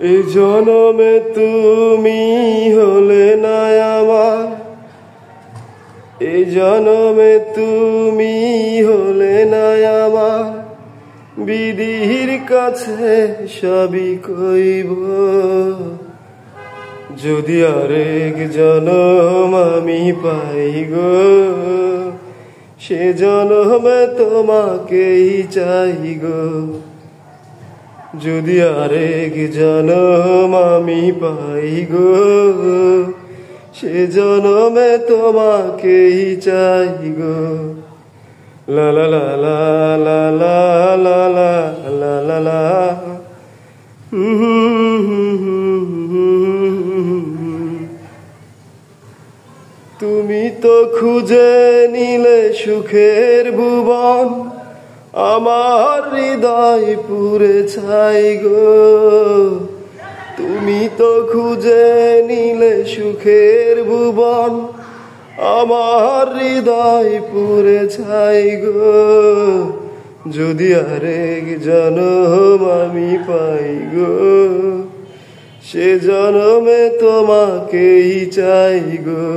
এ জনমে তুমি হলে না আমার, এ জনমে তুমি হলে না আমার, বিধির কাছে সবই কইব। যদি আরেক জনম আমি পাই গো, সে জনমে তোমাকেই চাই গো। যদি আরেক জনম আমি পাই গো, সে জনমে তোমাকেই চাই গো। লা লা লা লা লা লা লা লা লা লা লা। তুমি তো খুঁজে নিলে সুখের ভুবন, আমার হৃদয় পুরে ছাই গো। তুমি তো খুঁজে নিলে সুখের ভুবন, আমার হৃদয় পুরে ছাই গো। যদি আরেক জনম আমি পাই গো, সে জনমে তোমাকেই চাই গো।